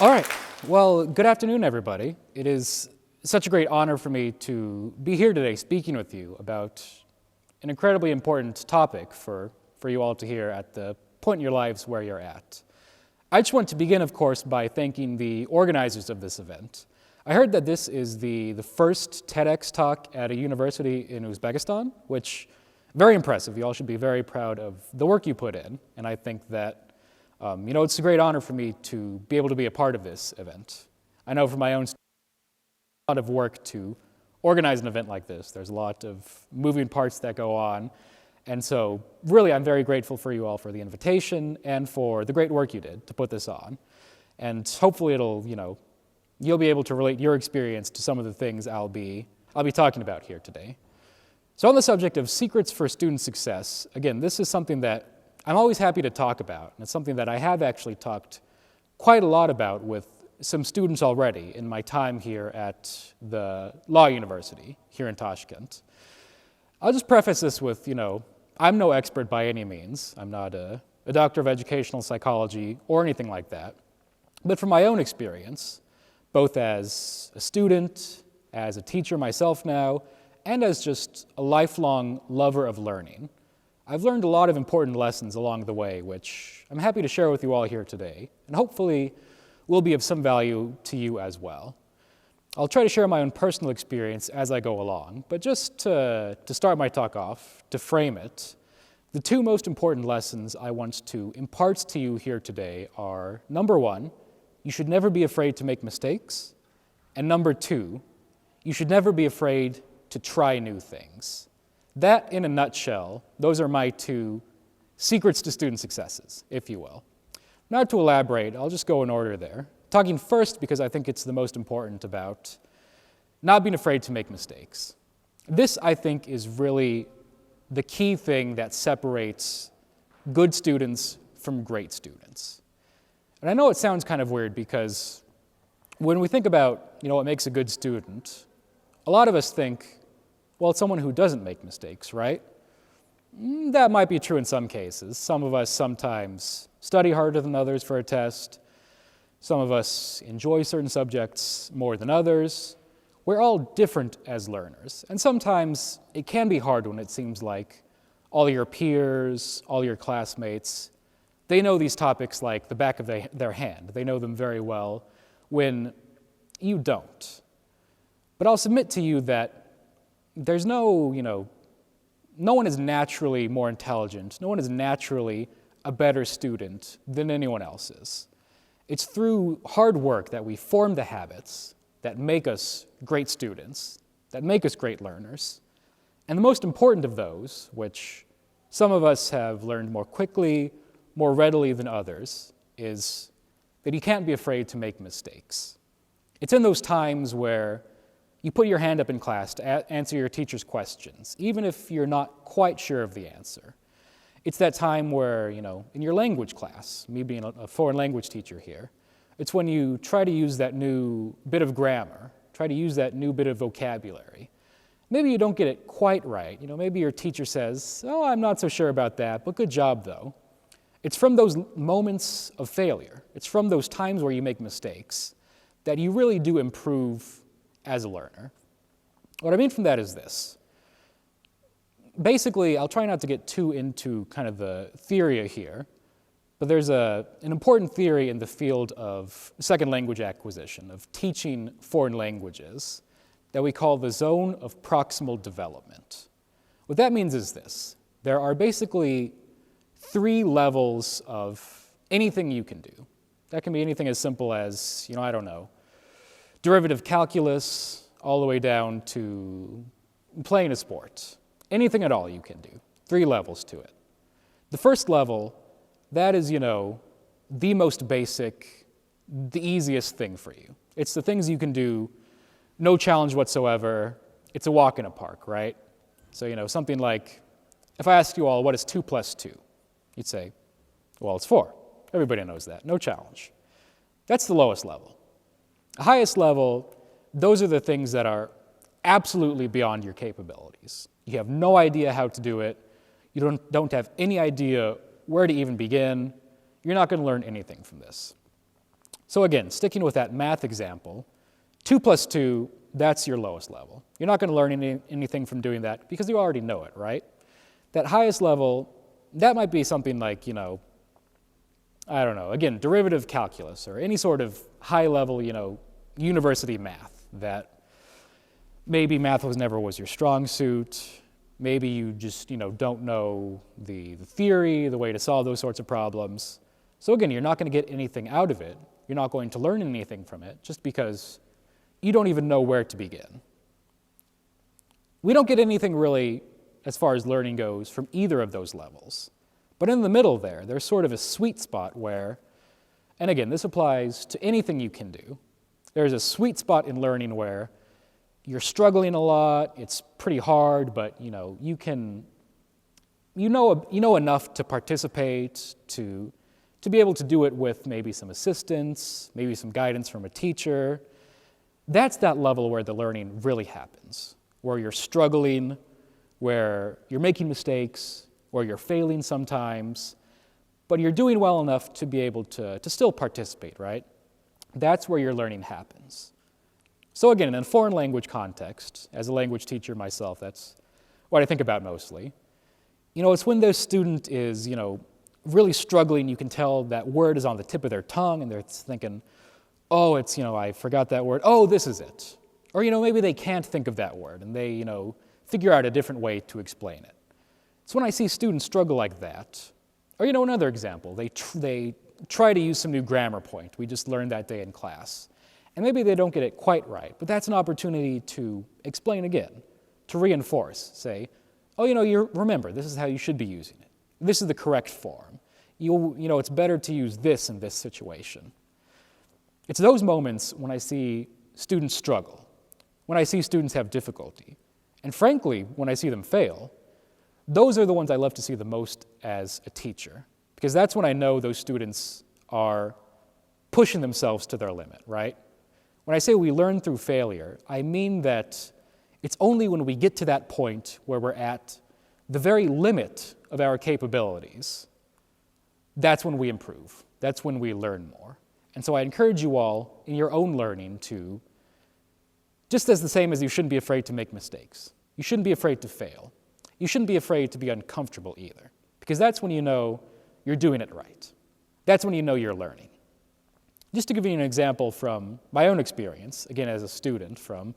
All right, well, good afternoon, everybody. It is such a great honor for me to be here today speaking with you about an incredibly important topic for you all to hear at the point in your lives where you're at. I just want to begin, of course, by thanking the organizers of this event. I heard that this is the first TEDx talk at a university in Uzbekistan, which very impressive. You all should be very proud of the work you put in, and I think that it's a great honor for me to be able to be a part of this event. I know from my own a lot of work to organize an event like this. There's a lot of moving parts that go on, and so really I'm very grateful for you all for the invitation and for the great work you did to put this on. And hopefully you'll be able to relate your experience to some of the things I'll be talking about here today. So on the subject of secrets for student success, again, this is something that I'm always happy to talk about, and it's something that I have actually talked quite a lot about with some students already in my time here at the Law University here in Tashkent. I'll just preface this with, I'm no expert by any means. I'm not a doctor of educational psychology or anything like that. But from my own experience, both as a student, as a teacher myself now, and as just a lifelong lover of learning, I've learned a lot of important lessons along the way, which I'm happy to share with you all here today, and hopefully will be of some value to you as well. I'll try to share my own personal experience as I go along, but just to start my talk off, to frame it, the two most important lessons I want to impart to you here today are, number one, you should never be afraid to make mistakes, and number two, you should never be afraid to try new things. That, in a nutshell, those are my two secrets to student successes, if you will. Now to elaborate, I'll just go in order there. Talking first because I think it's the most important about not being afraid to make mistakes. This, I think, is really the key thing that separates good students from great students. And I know it sounds kind of weird because when we think about, what makes a good student, a lot of us think, well, it's someone who doesn't make mistakes, right? That might be true in some cases. Some of us sometimes study harder than others for a test. Some of us enjoy certain subjects more than others. We're all different as learners. And sometimes it can be hard when it seems like all your peers, all your classmates, they know these topics like the back of their hand. They know them very well when you don't. But I'll submit to you that there's no one is naturally more intelligent. No one is naturally a better student than anyone else is. It's through hard work that we form the habits that make us great students, that make us great learners. And the most important of those, which some of us have learned more quickly, more readily than others, is that you can't be afraid to make mistakes. It's in those times where you put your hand up in class to answer your teacher's questions, even if you're not quite sure of the answer. It's that time where, in your language class, me being a foreign language teacher here, it's when you try to use that new bit of grammar, try to use that new bit of vocabulary. Maybe you don't get it quite right. Maybe your teacher says, oh, I'm not so sure about that, but good job, though. It's from those moments of failure, it's from those times where you make mistakes, that you really do improve as a learner. What I mean from that is this. Basically, I'll try not to get too into kind of the theory here, but there's an important theory in the field of second language acquisition, of teaching foreign languages, that we call the zone of proximal development. What that means is this. There are basically 3 levels of anything you can do. That can be anything as simple as, derivative calculus, all the way down to playing a sport. Anything at all you can do. 3 levels to it. The first level, that is, the most basic, the easiest thing for you. It's the things you can do, no challenge whatsoever. It's a walk in a park, right? So, something like, if I asked you all, what is 2 plus 2? You'd say, well, it's 4. Everybody knows that. No challenge. That's the lowest level. The highest level, those are the things that are absolutely beyond your capabilities. You have no idea how to do it. You don't have any idea where to even begin. You're not going to learn anything from this. So again, sticking with that math example, 2 plus 2, that's your lowest level. You're not going to learn anything from doing that because you already know it, right? That highest level, that might be something like, I don't know, again, derivative calculus or any sort of high-level, university math that maybe math never was your strong suit. Maybe you just, don't know the theory, the way to solve those sorts of problems. So again, you're not going to get anything out of it. You're not going to learn anything from it just because you don't even know where to begin. We don't get anything really, as far as learning goes, from either of those levels. But in the middle there's sort of a sweet spot where, and again, this applies to anything you can do. There's a sweet spot in learning where you're struggling a lot, it's pretty hard, but you know enough to participate, to be able to do it with maybe some assistance, maybe some guidance from a teacher. That's that level where the learning really happens, where you're struggling, where you're making mistakes, where you're failing sometimes, but you're doing well enough to be able to still participate, right? That's where your learning happens. So again, in a foreign language context, as a language teacher myself, that's what I think about mostly. It's when the student is, really struggling, you can tell that word is on the tip of their tongue, and they're thinking, oh, it's, I forgot that word. Oh, this is it. Or, maybe they can't think of that word, and they, figure out a different way to explain it. It's when I see students struggle like that. Or, another example, they try to use some new grammar point we just learned that day in class. And maybe they don't get it quite right, but that's an opportunity to explain again, to reinforce, say, oh, remember, this is how you should be using it. This is the correct form. It's better to use this in this situation. It's those moments when I see students struggle, when I see students have difficulty, and frankly, when I see them fail. Those are the ones I love to see the most as a teacher, because that's when I know those students are pushing themselves to their limit, right? When I say we learn through failure, I mean that it's only when we get to that point where we're at the very limit of our capabilities, that's when we improve. That's when we learn more. And so I encourage you all in your own learning to, just as the same as you shouldn't be afraid to make mistakes, you shouldn't be afraid to fail. You shouldn't be afraid to be uncomfortable either, because that's when you know you're doing it right. That's when you know you're learning. Just to give you an example from my own experience, again as a student, from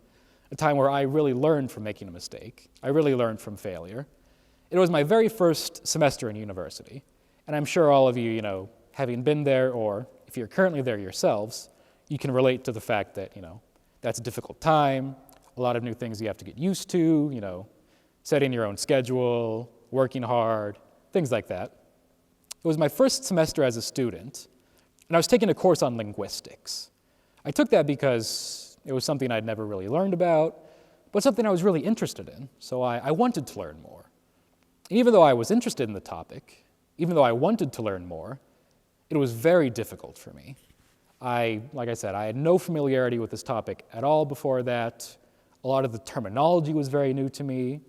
a time where I really learned from making a mistake. I really learned from failure. It was my very first semester in university, and I'm sure all of you, having been there, or if you're currently there yourselves, you can relate to the fact that, that's a difficult time, a lot of new things you have to get used to, setting your own schedule, working hard, things like that. It was my first semester as a student, and I was taking a course on linguistics. I took that because it was something I'd never really learned about, but something I was really interested in, so I wanted to learn more. And even though I was interested in the topic, even though I wanted to learn more, it was very difficult for me. Like I said, I had no familiarity with this topic at all before that. A lot of the terminology was very new to me.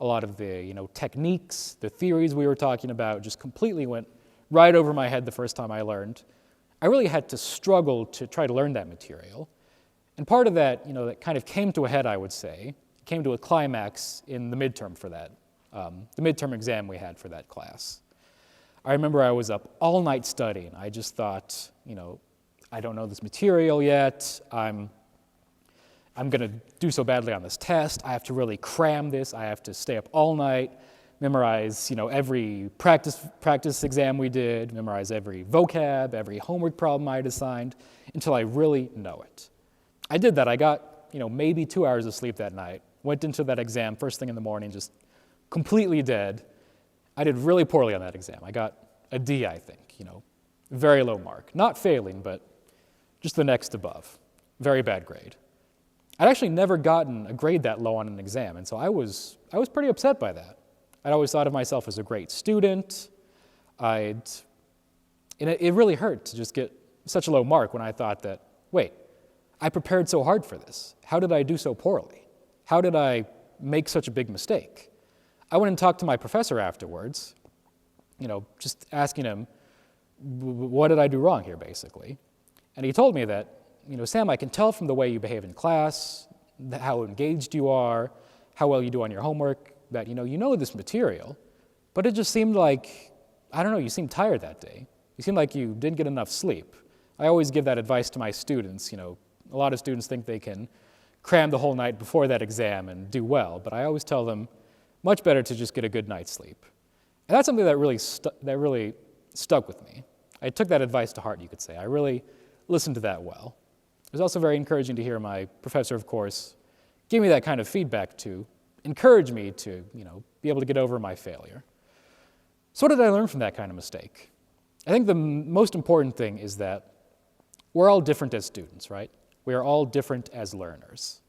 A lot of the techniques, the theories we were talking about just completely went right over my head the first time I learned. I really had to struggle to try to learn that material. And part of that, that kind of came to a head, I would say, came to a climax in the midterm for that, the midterm exam we had for that class. I remember I was up all night studying. I just thought, I don't know this material yet. I'm going to do so badly on this test. I have to really cram this. I have to stay up all night, memorize, every practice exam we did, memorize every vocab, every homework problem I had assigned, until I really know it. I did that. I got, maybe 2 hours of sleep that night. Went into that exam first thing in the morning, just completely dead. I did really poorly on that exam. I got a D, I think, very low mark. Not failing, but just the next above. Very bad grade. I'd actually never gotten a grade that low on an exam, and so I was pretty upset by that. I'd always thought of myself as a great student. And it really hurt to just get such a low mark when I thought that, wait, I prepared so hard for this. How did I do so poorly? How did I make such a big mistake? I went and talked to my professor afterwards, just asking him, what did I do wrong here, basically? And he told me that, Sam, I can tell from the way you behave in class, how engaged you are, how well you do on your homework, that, you know this material, but it just seemed like, I don't know, you seemed tired that day. You seemed like you didn't get enough sleep. I always give that advice to my students. A lot of students think they can cram the whole night before that exam and do well, but I always tell them, much better to just get a good night's sleep. And that's something that really stuck with me. I took that advice to heart, you could say. I really listened to that well. It was also very encouraging to hear my professor, of course, give me that kind of feedback to encourage me to, be able to get over my failure. So what did I learn from that kind of mistake? I think the most important thing is that we're all different as students, right? We are all different as learners.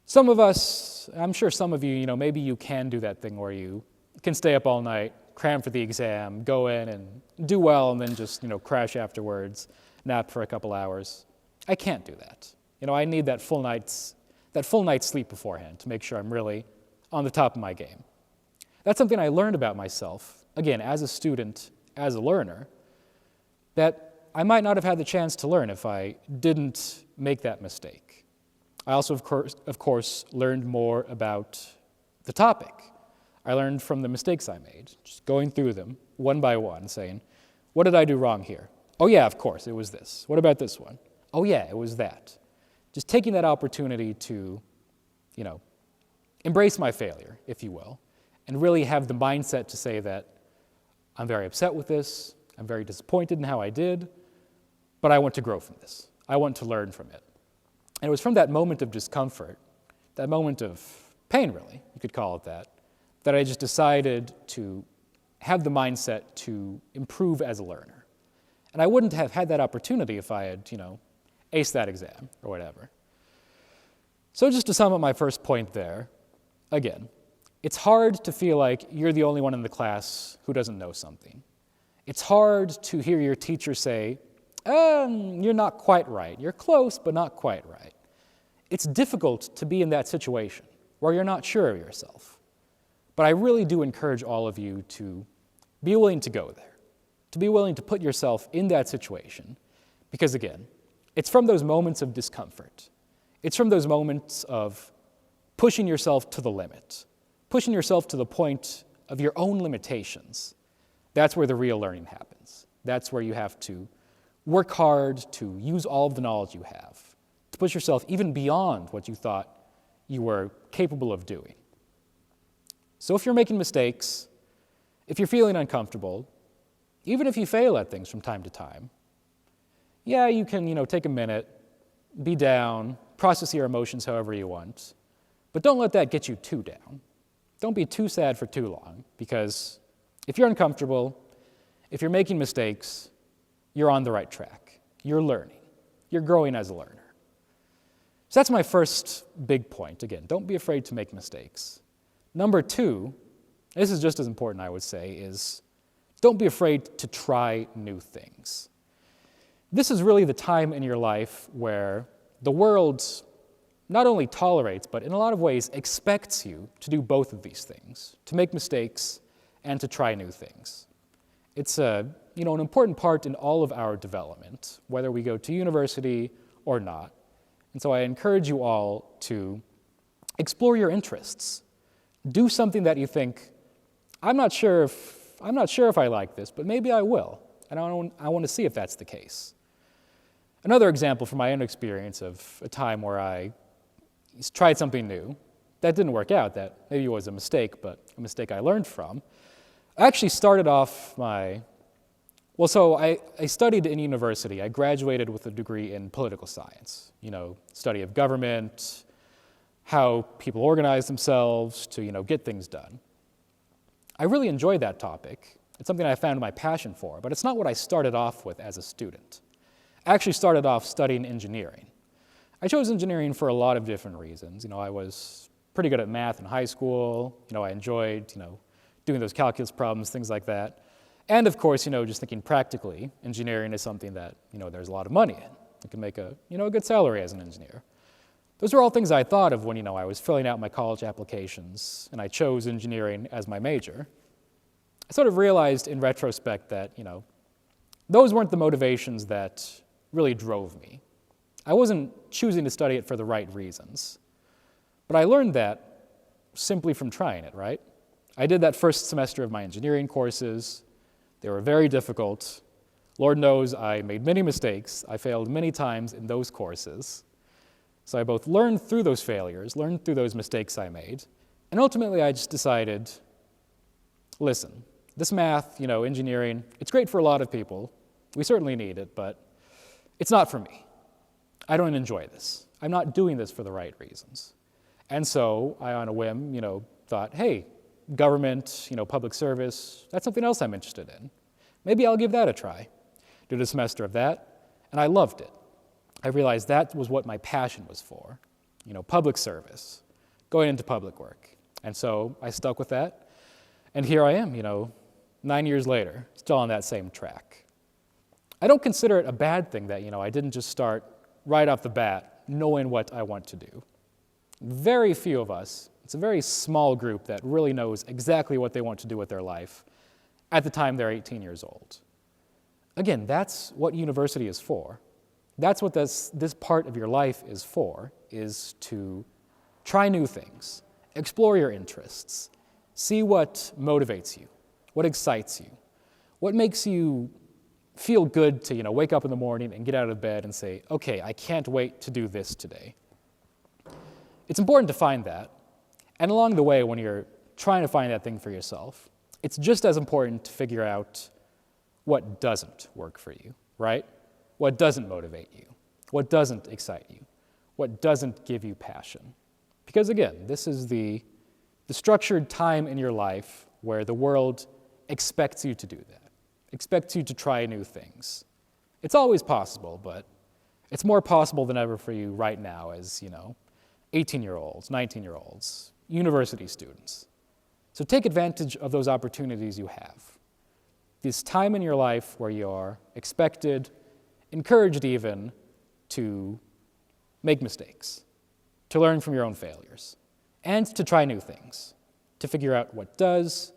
Some of us, I'm sure some of you, maybe you can do that thing where you can stay up all night, cram for the exam, go in and do well, and then just, crash afterwards, nap for a couple hours. I can't do that. I need that full night's sleep beforehand to make sure I'm really on the top of my game. That's something I learned about myself, again, as a student, as a learner, that I might not have had the chance to learn if I didn't make that mistake. I also, of course, learned more about the topic. I learned from the mistakes I made, just going through them one by one, saying, what did I do wrong here? Oh yeah, of course, it was this. What about this one? Oh yeah, it was that. Just taking that opportunity to, embrace my failure, if you will, and really have the mindset to say that I'm very upset with this, I'm very disappointed in how I did, but I want to grow from this. I want to learn from it. And it was from that moment of discomfort, that moment of pain, really, you could call it that I just decided to have the mindset to improve as a learner. And I wouldn't have had that opportunity if I had, aced that exam or whatever. So just to sum up my first point there, again, it's hard to feel like you're the only one in the class who doesn't know something. It's hard to hear your teacher say, you're not quite right. You're close, but not quite right. It's difficult to be in that situation where you're not sure of yourself. But I really do encourage all of you to be willing to go there, to be willing to put yourself in that situation. Because again, it's from those moments of discomfort. It's from those moments of pushing yourself to the limit, pushing yourself to the point of your own limitations. That's where the real learning happens. That's where you have to work hard to use all of the knowledge you have, to push yourself even beyond what you thought you were capable of doing. So if you're making mistakes, if you're feeling uncomfortable, even if you fail at things from time to time, yeah, you can, take a minute, be down, process your emotions however you want, but don't let that get you too down. Don't be too sad for too long, because if you're uncomfortable, if you're making mistakes, you're on the right track. You're learning. You're growing as a learner. So that's my first big point. Again, don't be afraid to make mistakes. Number two, this is just as important, I would say, is don't be afraid to try new things. This is really the time in your life where the world not only tolerates, but in a lot of ways expects you to do both of these things, to make mistakes and to try new things. It's an important part in all of our development, whether we go to university or not. And so I encourage you all to explore your interests. Do something that you think, I'm not sure if I like this, but maybe I will. And I want to see if that's the case. Another example from my own experience of a time where I tried something new that didn't work out, that maybe it was a mistake, but a mistake I learned from. I actually started off I studied in university. I graduated with a degree in political science, study of government, how people organize themselves to, get things done. I really enjoyed that topic. It's something I found my passion for, but it's not what I started off with as a student. I actually started off studying engineering. I chose engineering for a lot of different reasons. I was pretty good at math in high school. I enjoyed, doing those calculus problems, things like that. And of course, just thinking practically, engineering is something that, there's a lot of money in. You can make a good salary as an engineer. Those were all things I thought of when, I was filling out my college applications and I chose engineering as my major. I sort of realized in retrospect that, those weren't the motivations that really drove me. I wasn't choosing to study it for the right reasons, but I learned that simply from trying it, right? I did that first semester of my engineering courses. They were very difficult. Lord knows I made many mistakes. I failed many times in those courses. So I both learned through those failures, learned through those mistakes I made, and ultimately I just decided, listen, this math, engineering, it's great for a lot of people. We certainly need it, but it's not for me. I don't enjoy this. I'm not doing this for the right reasons. And so I, on a whim, thought, hey, government, public service, that's something else I'm interested in. Maybe I'll give that a try. Did a semester of that, and I loved it. I realized that was what my passion was for, public service, going into public work. And so I stuck with that, and here I am, 9 years later, still on that same track. I don't consider it a bad thing that, I didn't just start right off the bat knowing what I want to do. Very few of us, it's a very small group that really knows exactly what they want to do with their life at the time they're 18 years old. Again, that's what university is for. That's what this part of your life is for, is to try new things, explore your interests, see what motivates you, what excites you, what makes you feel good to wake up in the morning and get out of bed and say, okay, I can't wait to do this today. It's important to find that, and along the way when you're trying to find that thing for yourself, it's just as important to figure out what doesn't work for you, right? What doesn't motivate you, what doesn't excite you, what doesn't give you passion. Because again, this is the structured time in your life where the world expects you to do that, expects you to try new things. It's always possible, but it's more possible than ever for you right now as, 18-year-olds, 19-year-olds, university students. So take advantage of those opportunities you have. This time in your life where you're expected, encouraged even, to make mistakes, to learn from your own failures, and to try new things, to figure out what does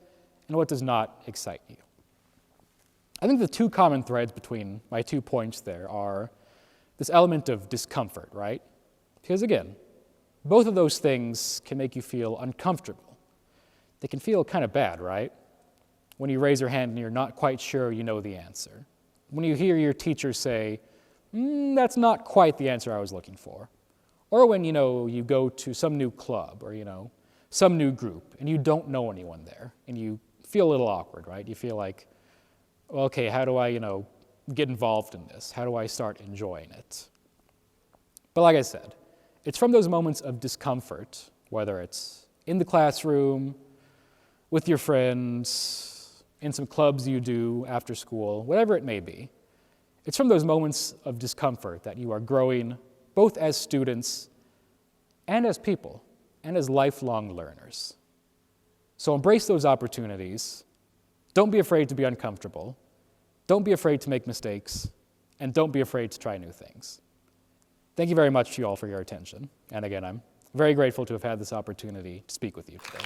and what does not excite you. I think the two common threads between my 2 points there are this element of discomfort, right? Because again, both of those things can make you feel uncomfortable. They can feel kind of bad, right? When you raise your hand and you're not quite sure you know the answer. When you hear your teacher say, that's not quite the answer I was looking for. Or when, you go to some new club or, some new group and you don't know anyone there and you feel a little awkward, right? You feel like, well, okay, how do I, get involved in this? How do I start enjoying it? But like I said, it's from those moments of discomfort, whether it's in the classroom, with your friends, in some clubs you do after school, whatever it may be. It's from those moments of discomfort that you are growing both as students and as people and as lifelong learners. So embrace those opportunities. Don't be afraid to be uncomfortable. Don't be afraid to make mistakes. And don't be afraid to try new things. Thank you very much to you all for your attention. And again, I'm very grateful to have had this opportunity to speak with you today.